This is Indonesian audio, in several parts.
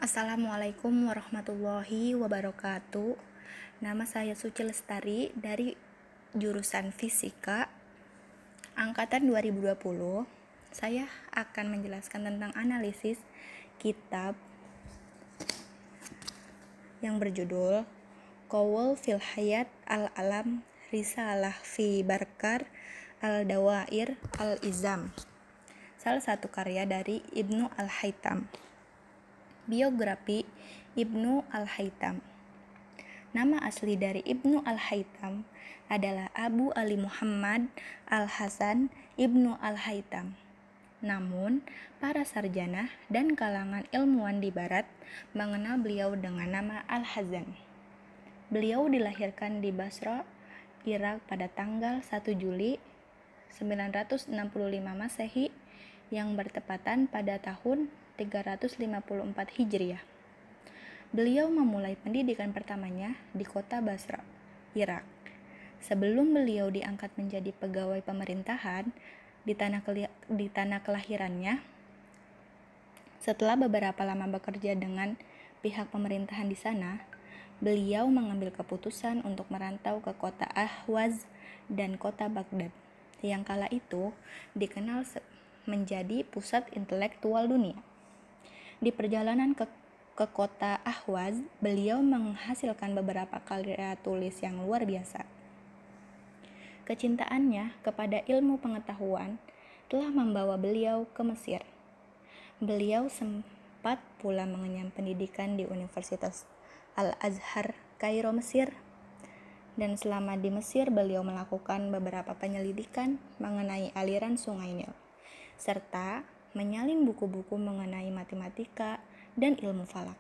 Assalamualaikum warahmatullahi wabarakatuh. Nama saya Suci Lestari dari jurusan Fisika angkatan 2020. Saya akan menjelaskan tentang analisis kitab yang berjudul Qaul fil Hayat al-Alam Risalah fi Barkar al-Dawair al-Izam, salah satu karya dari Ibnu Al-Haytham. Biografi Ibnu Al-Haytham. Nama asli dari Ibnu Al-Haytham adalah Abu Ali Muhammad Al-Hasan Ibnu Al-Haytham. Namun, para sarjana dan kalangan ilmuwan di barat mengenal beliau dengan nama Al-Hazan. Beliau dilahirkan di Basra, Irak pada tanggal 1 Juli 965 Masehi yang bertepatan pada tahun 354 Hijriah. Beliau memulai pendidikan pertamanya di kota Basra, Irak. Sebelum beliau diangkat menjadi pegawai pemerintahan di tanah kelahirannya, setelah beberapa lama bekerja dengan pihak pemerintahan di sana, beliau mengambil keputusan untuk merantau ke kota Ahwaz dan kota Baghdad, yang kala itu dikenal menjadi pusat intelektual dunia. Di perjalanan ke kota Ahwaz, beliau menghasilkan beberapa karya tulis yang luar biasa. Kecintaannya kepada ilmu pengetahuan telah membawa beliau ke Mesir. Beliau sempat pula mengenyam pendidikan di Universitas Al-Azhar, Kairo, Mesir. Dan selama di Mesir, beliau melakukan beberapa penyelidikan mengenai aliran Sungai Nil, serta menyalin buku-buku mengenai matematika dan ilmu falak.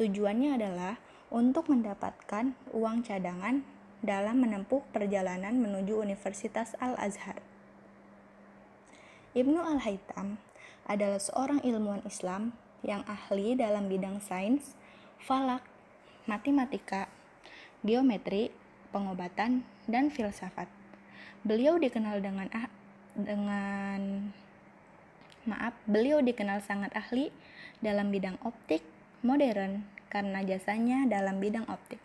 Tujuannya adalah untuk mendapatkan uang cadangan dalam menempuh perjalanan menuju Universitas Al-Azhar. Ibnu Al-Haytham adalah seorang ilmuwan Islam yang ahli dalam bidang sains, falak, matematika, geometri, pengobatan, dan filsafat. Beliau dikenal sangat ahli dalam bidang optik modern karena jasanya dalam bidang optik.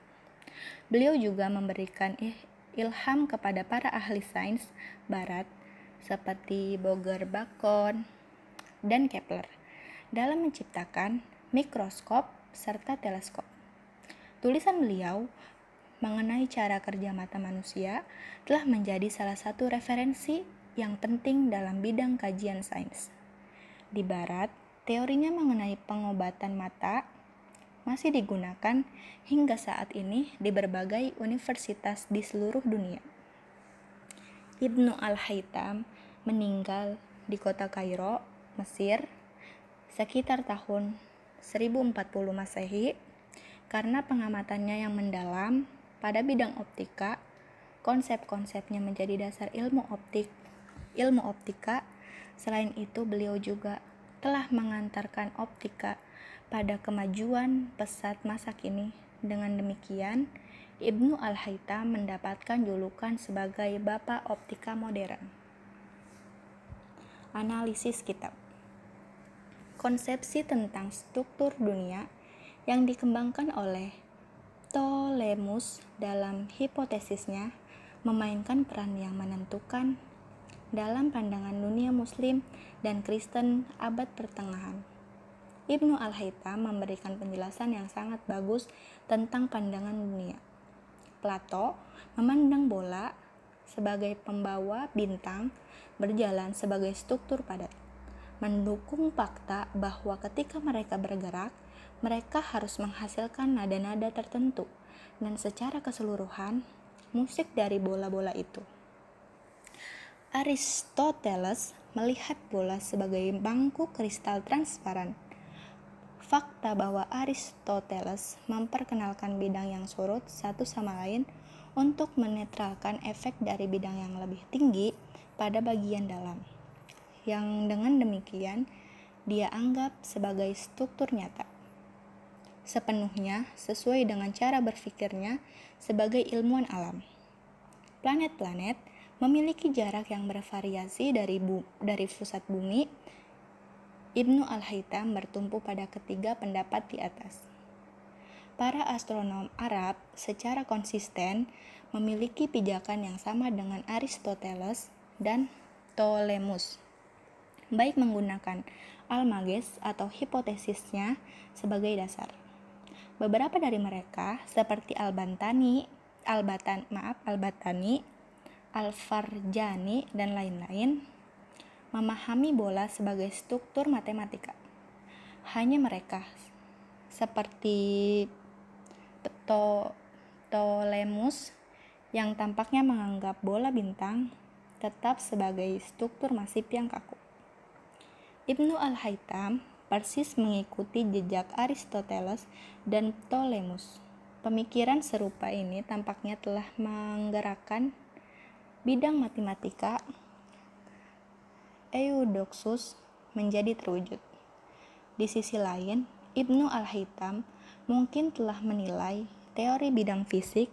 Beliau juga memberikan ilham kepada para ahli sains barat seperti Boger-Bacon dan Kepler dalam menciptakan mikroskop serta teleskop. Tulisan beliau mengenai cara kerja mata manusia telah menjadi salah satu referensi yang penting dalam bidang kajian sains. Di barat, teorinya mengenai pengobatan mata masih digunakan hingga saat ini di berbagai universitas di seluruh dunia. Ibnu Al-Haytham meninggal di kota Kairo, Mesir, sekitar tahun 1040 Masehi karena pengamatannya yang mendalam pada bidang optika. Konsep-konsepnya menjadi dasar ilmu optika. Selain itu, beliau juga telah mengantarkan optika pada kemajuan pesat masa kini. Dengan demikian, Ibnu Al-Haytham mendapatkan julukan sebagai Bapak Optika Modern. Analisis kitab. Konsepsi tentang struktur dunia yang dikembangkan oleh Ptolemus dalam hipotesisnya memainkan peran yang menentukan dalam pandangan dunia Muslim dan Kristen abad pertengahan. Ibnu Al-Haytham memberikan penjelasan yang sangat bagus tentang pandangan dunia. Plato memandang bola sebagai pembawa bintang berjalan sebagai struktur padat, mendukung fakta bahwa ketika mereka bergerak, mereka harus menghasilkan nada-nada tertentu dan secara keseluruhan musik dari bola-bola itu. Aristoteles melihat bola sebagai bangku kristal transparan. Fakta bahwa Aristoteles memperkenalkan bidang yang surut satu sama lain untuk menetralkan efek dari bidang yang lebih tinggi pada bagian dalam, yang dengan demikian dia anggap sebagai struktur nyata, sepenuhnya sesuai dengan cara berpikirnya sebagai ilmuwan alam. Planet-planet memiliki jarak yang bervariasi dari pusat bumi Ibnu Al-Haytham bertumpu pada ketiga pendapat di atas. Para astronom Arab secara konsisten memiliki pijakan yang sama dengan Aristoteles dan Ptolemus, baik menggunakan Almagest atau hipotesisnya sebagai dasar. Beberapa dari mereka seperti Al-Batani, Al-Farjani, dan lain-lain memahami bola sebagai struktur matematika. Hanya mereka seperti Ptolemus yang tampaknya menganggap bola bintang tetap sebagai struktur masif yang kaku. Ibnu Al-Haytham persis mengikuti jejak Aristoteles dan Ptolemus. Pemikiran serupa ini tampaknya telah menggerakkan bidang matematika Eudoxus menjadi terwujud. Di sisi lain, Ibnu Al-Haytham mungkin telah menilai teori bidang fisik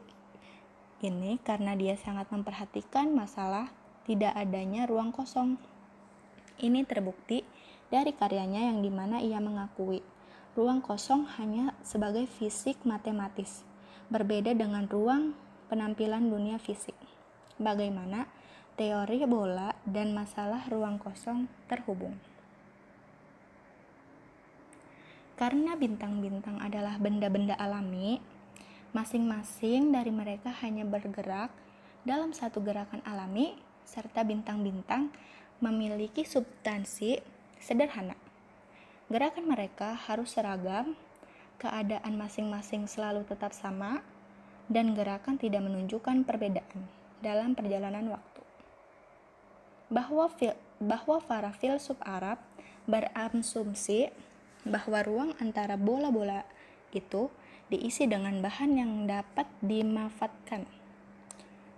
ini karena dia sangat memperhatikan masalah tidak adanya ruang kosong. Ini terbukti dari karyanya yang dimana ia mengakui ruang kosong hanya sebagai fisik matematis, berbeda dengan ruang penampilan dunia fisik. Bagaimana teori bola dan masalah ruang kosong terhubung. Karena bintang-bintang adalah benda-benda alami, masing-masing dari mereka hanya bergerak dalam satu gerakan alami, serta bintang-bintang memiliki substansi sederhana. Gerakan mereka harus seragam, keadaan masing-masing selalu tetap sama, dan gerakan tidak menunjukkan perbedaan dalam perjalanan waktu. Bahwa para filsuf Arab berasumsi bahwa ruang antara bola-bola itu diisi dengan bahan yang dapat dimanfaatkan.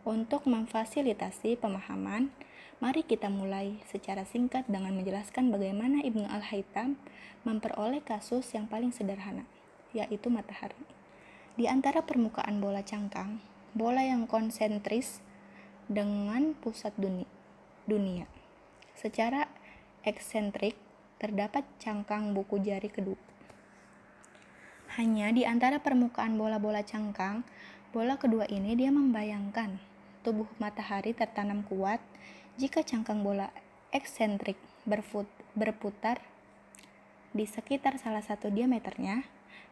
Untuk memfasilitasi pemahaman, mari kita mulai secara singkat dengan menjelaskan bagaimana Ibnu Al-Haytham memperoleh kasus yang paling sederhana, yaitu matahari. Di antara permukaan bola cangkang, bola yang konsentris dengan pusat dunia. Secara eksentrik, terdapat cangkang buku jari kedua. Hanya di antara permukaan bola-bola cangkang, bola kedua ini dia membayangkan tubuh matahari tertanam kuat jika cangkang bola eksentrik berputar di sekitar salah satu diameternya,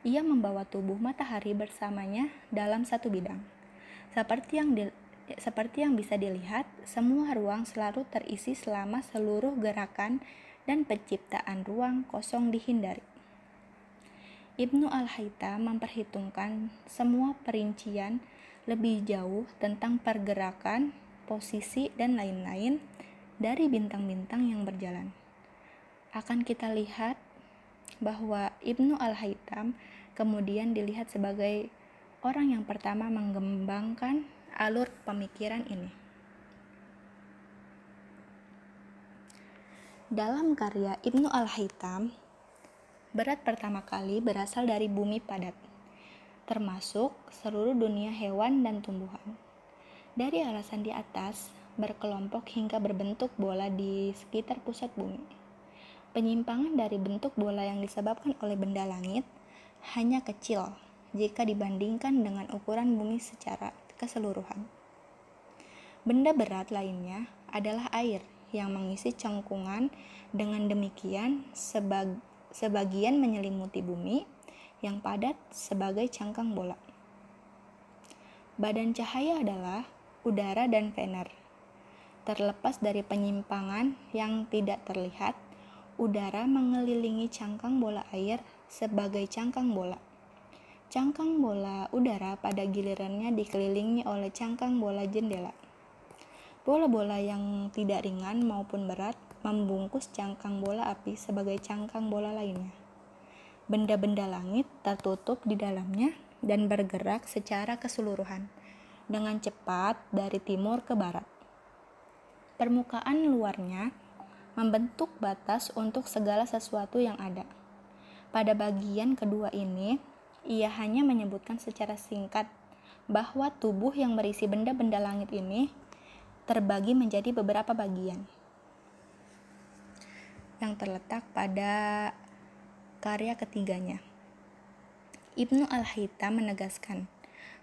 ia membawa tubuh matahari bersamanya dalam satu bidang. Seperti yang bisa dilihat, semua ruang selalu terisi selama seluruh gerakan dan penciptaan ruang kosong dihindari. Ibnu Al-Haytham memperhitungkan semua perincian lebih jauh tentang pergerakan, posisi, dan lain-lain dari bintang-bintang yang berjalan. Akan kita lihat bahwa Ibnu Al-Haytham kemudian dilihat sebagai orang yang pertama mengembangkan alur pemikiran ini. Dalam karya Ibnu Al-Haytham, berat pertama kali berasal dari bumi padat, termasuk seluruh dunia hewan dan tumbuhan. Dari alasan di atas, berkelompok hingga berbentuk bola di sekitar pusat bumi. Penyimpangan dari bentuk bola yang disebabkan oleh benda langit hanya kecil jika dibandingkan dengan ukuran bumi secara keseluruhan. Benda berat lainnya adalah air yang mengisi cengkungan. Dengan demikian, sebagian menyelimuti bumi yang padat sebagai cangkang bola. Badan cahaya adalah udara dan Vener. Terlepas dari penyimpangan yang tidak terlihat, udara mengelilingi cangkang bola air sebagai cangkang bola. Cangkang bola udara pada gilirannya dikelilingi oleh cangkang bola jendela. Bola-bola yang tidak ringan maupun berat membungkus cangkang bola api sebagai cangkang bola lainnya. Benda-benda langit tertutup di dalamnya dan bergerak secara keseluruhan dengan cepat dari timur ke barat. Permukaan luarnya membentuk batas untuk segala sesuatu yang ada. Pada bagian kedua ini, ia hanya menyebutkan secara singkat bahwa tubuh yang berisi benda-benda langit ini terbagi menjadi beberapa bagian. yang terletak pada karya ketiganya. Ibnu Al-Haytham menegaskan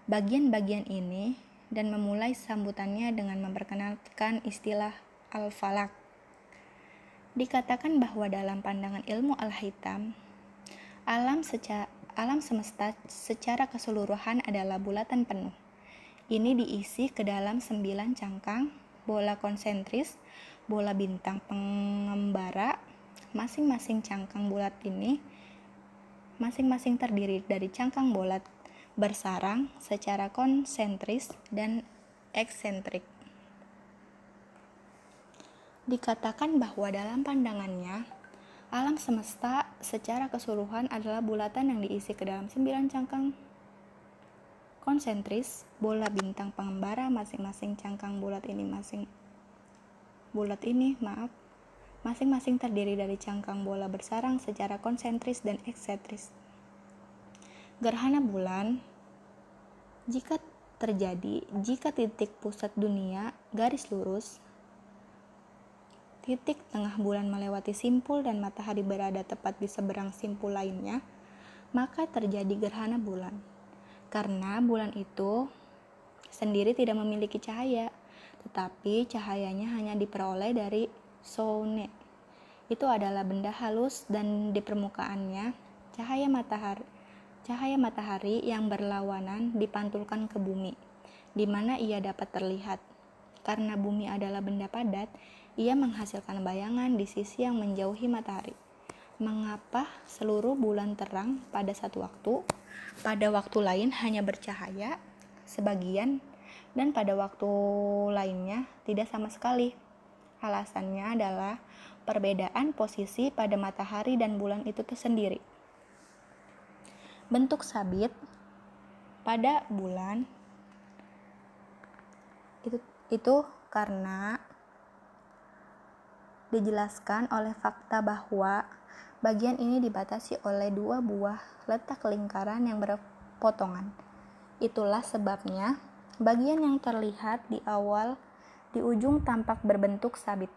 bagian-bagian ini dan memulai sambutannya dengan memperkenalkan istilah al-falak. Dikatakan bahwa dalam pandangan ilmu Al-Haytham, alam semesta secara keseluruhan adalah bulatan penuh. Ini diisi ke dalam 9 cangkang bola konsentris, bola bintang pengembara. Masing-masing cangkang bulat ini masing-masing terdiri dari cangkang bola bersarang secara konsentris dan eksentrik. Dikatakan bahwa dalam pandangannya, alam semesta secara keseluruhan adalah bulatan yang diisi ke dalam 9 cangkang konsentris, bola bintang pengembara. Masing-masing cangkang bulat ini masing-masing terdiri dari cangkang bola bersarang secara konsentris dan eksentris. Gerhana bulan jika terjadi jika titik pusat dunia garis lurus, titik tengah bulan melewati simpul dan matahari berada tepat di seberang simpul lainnya, maka terjadi gerhana bulan. Karena bulan itu sendiri tidak memiliki cahaya, tetapi cahayanya hanya diperoleh dari soune. Itu adalah benda halus dan di permukaannya cahaya matahari yang berlawanan dipantulkan ke bumi, di mana ia dapat terlihat. Karena bumi adalah benda padat, ia menghasilkan bayangan di sisi yang menjauhi matahari. Mengapa seluruh bulan terang pada satu waktu, pada waktu lain hanya bercahaya sebagian, dan pada waktu lainnya tidak sama sekali? Alasannya adalah perbedaan posisi pada matahari dan bulan itu tersendiri. Bentuk sabit pada bulan itu karena dijelaskan oleh fakta bahwa bagian ini dibatasi oleh 2 buah letak lingkaran yang berpotongan. Itulah sebabnya bagian yang terlihat di ujung tampak berbentuk sabit.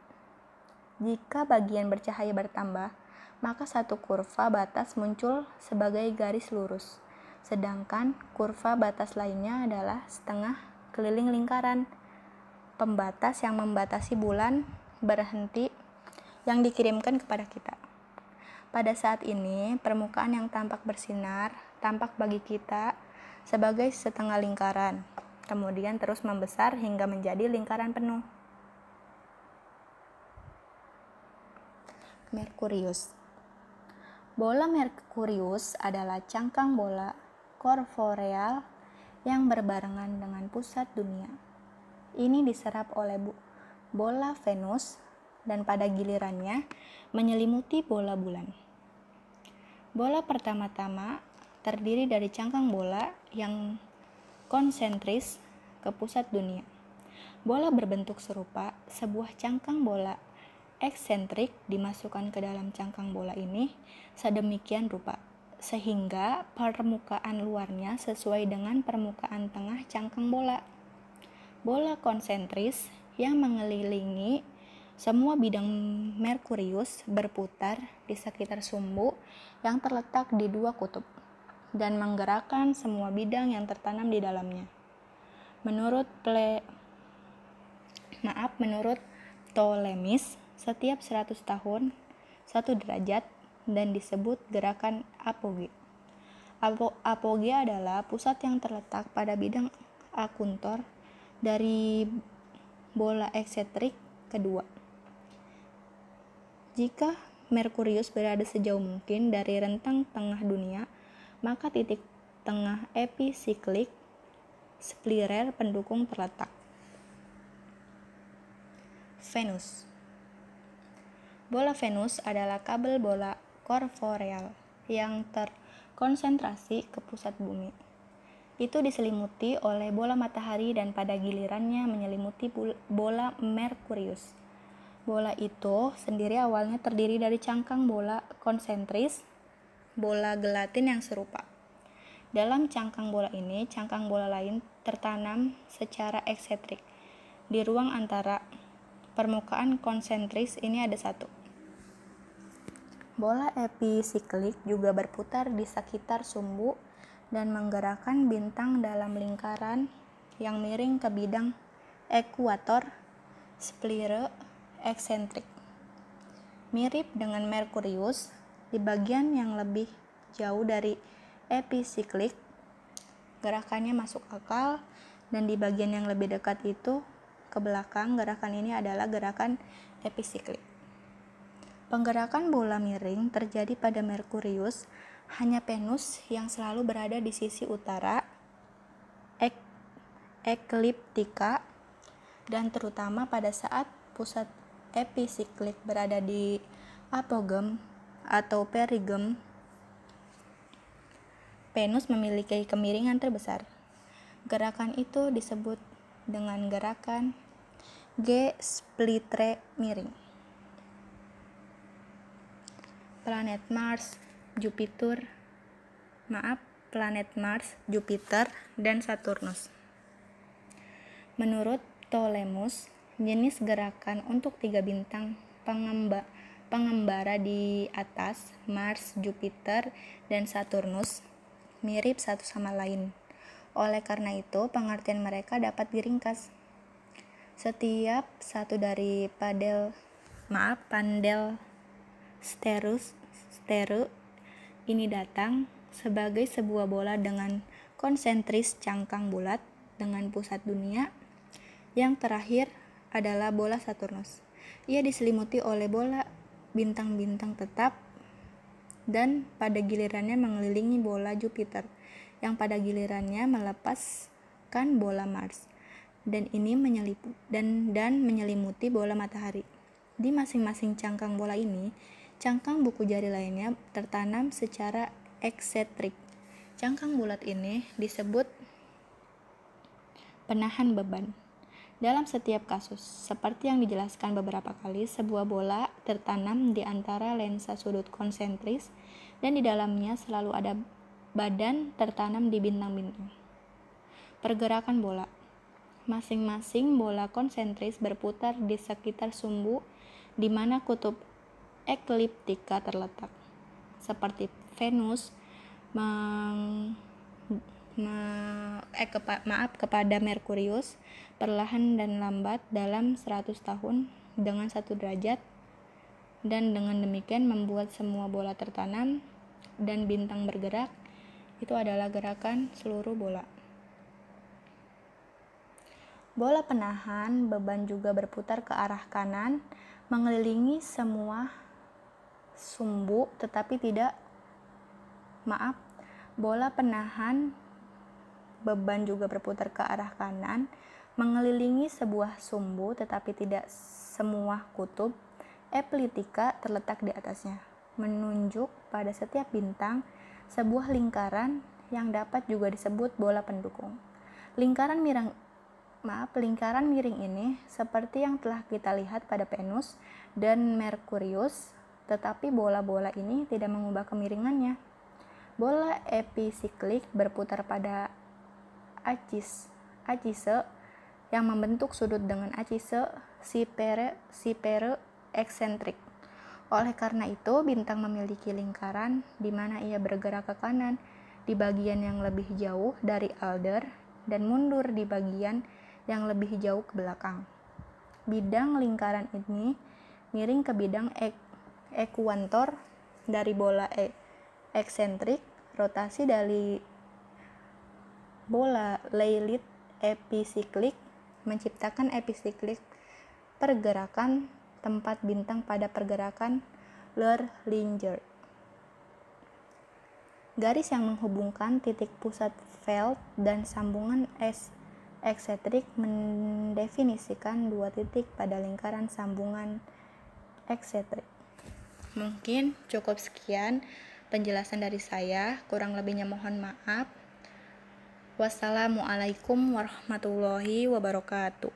Jika bagian bercahaya bertambah, maka satu kurva batas muncul sebagai garis lurus, sedangkan kurva batas lainnya adalah setengah keliling lingkaran pembatas yang membatasi bulan berhenti yang dikirimkan kepada kita. Pada saat ini, permukaan yang tampak bersinar tampak bagi kita sebagai setengah lingkaran, kemudian terus membesar hingga menjadi lingkaran penuh. Merkurius. Bola Merkurius adalah cangkang bola korporeal yang berbarengan dengan pusat dunia. Ini diserap oleh bola Venus dan pada gilirannya menyelimuti bola bulan. Bola pertama-tama terdiri dari cangkang bola yang konsentris ke pusat dunia. Bola berbentuk serupa sebuah cangkang bola eksentrik dimasukkan ke dalam cangkang bola ini sedemikian rupa sehingga permukaan luarnya sesuai dengan permukaan tengah cangkang bola. Bola konsentris yang mengelilingi semua bidang Merkurius berputar di sekitar sumbu yang terletak di 2 kutub dan menggerakkan semua bidang yang tertanam di dalamnya. Menurut Ptolemis, setiap 100 tahun 1 derajat dan disebut gerakan apoge. Apoge adalah pusat yang terletak pada bidang akuntor dari bola eksentrik kedua. Jika Merkurius berada sejauh mungkin dari rentang tengah dunia, maka titik tengah episiklik spiral pendukung terletak. Venus. Bola Venus adalah kabel bola korporeal yang terkonsentrasi ke pusat bumi. Itu diselimuti oleh bola matahari dan pada gilirannya menyelimuti bola Merkurius. Bola itu sendiri awalnya terdiri dari cangkang bola konsentris, bola gelatin yang serupa. Dalam cangkang bola ini, cangkang bola lain tertanam secara eksentrik. Di ruang antara permukaan konsentris ini ada 1 Bola episiklik juga berputar di sekitar sumbu dan menggerakkan bintang dalam lingkaran yang miring ke bidang ekuator, spire eksentrik. Mirip dengan Merkurius, di bagian yang lebih jauh dari episiklik, gerakannya masuk akal, dan di bagian yang lebih dekat itu ke belakang, gerakan ini adalah gerakan episiklik. Penggerakan bola miring terjadi pada Merkurius, hanya Venus yang selalu berada di sisi utara ekliptika, dan terutama pada saat pusat episiklik berada di apogem atau perigem, Venus memiliki kemiringan terbesar. Gerakan itu disebut dengan gerakan G-splitre miring. Planet Mars, Jupiter, dan Saturnus. Menurut Ptolemus, jenis gerakan untuk 3 bintang pengembara di atas, Mars, Jupiter, dan Saturnus, mirip satu sama lain. Oleh karena itu, pengertian mereka dapat diringkas. Setiap satu dari pandel steru ini datang sebagai sebuah bola dengan konsentris cangkang bulat dengan pusat dunia. Yang terakhir adalah bola Saturnus. Ia diselimuti oleh bola bintang-bintang tetap dan pada gilirannya mengelilingi bola Jupiter, yang pada gilirannya melepaskan bola Mars, dan ini menyelimuti bola matahari. Di masing-masing cangkang bola ini, cangkang buku jari lainnya tertanam secara eksentrik. Cangkang bulat ini disebut penahan beban. Dalam setiap kasus, seperti yang dijelaskan beberapa kali, sebuah bola tertanam di antara lensa sudut konsentris dan di dalamnya selalu ada badan tertanam di bintang-bintang. Pergerakan bola. Masing-masing bola konsentris berputar di sekitar sumbu di mana kutub ekliptika terletak. Seperti Venus kepada Merkurius, perlahan dan lambat dalam 100 tahun dengan 1 derajat, dan dengan demikian membuat semua bola tertanam dan bintang bergerak. Itu adalah gerakan seluruh bola. Bola penahan beban juga berputar ke arah kanan, mengelilingi semua sumbu, bola penahan beban juga berputar ke arah kanan, mengelilingi sebuah sumbu, tetapi tidak semua kutub ekliptika terletak di atasnya, menunjuk pada setiap bintang sebuah lingkaran yang dapat juga disebut bola pendukung. Lingkaran miring ini seperti yang telah kita lihat pada Venus dan Merkurius, tetapi bola-bola ini tidak mengubah kemiringannya. Bola episiklik berputar pada aksise yang membentuk sudut dengan aksise spire eksentrik. Oleh karena itu, bintang memiliki lingkaran di mana ia bergerak ke kanan di bagian yang lebih jauh dari Alder dan mundur di bagian yang lebih jauh ke belakang. Bidang lingkaran ini miring ke bidang ekuator dari bola eksentrik. Rotasi dari bola Lilith episiklik menciptakan episiklik pergerakan tempat bintang pada pergerakan Lurlinger. Garis yang menghubungkan titik pusat Feld dan sambungan eksentrik mendefinisikan 2 titik pada lingkaran sambungan eksentrik. Mungkin cukup sekian penjelasan dari saya, kurang lebihnya mohon maaf. Wassalamualaikum warahmatullahi wabarakatuh.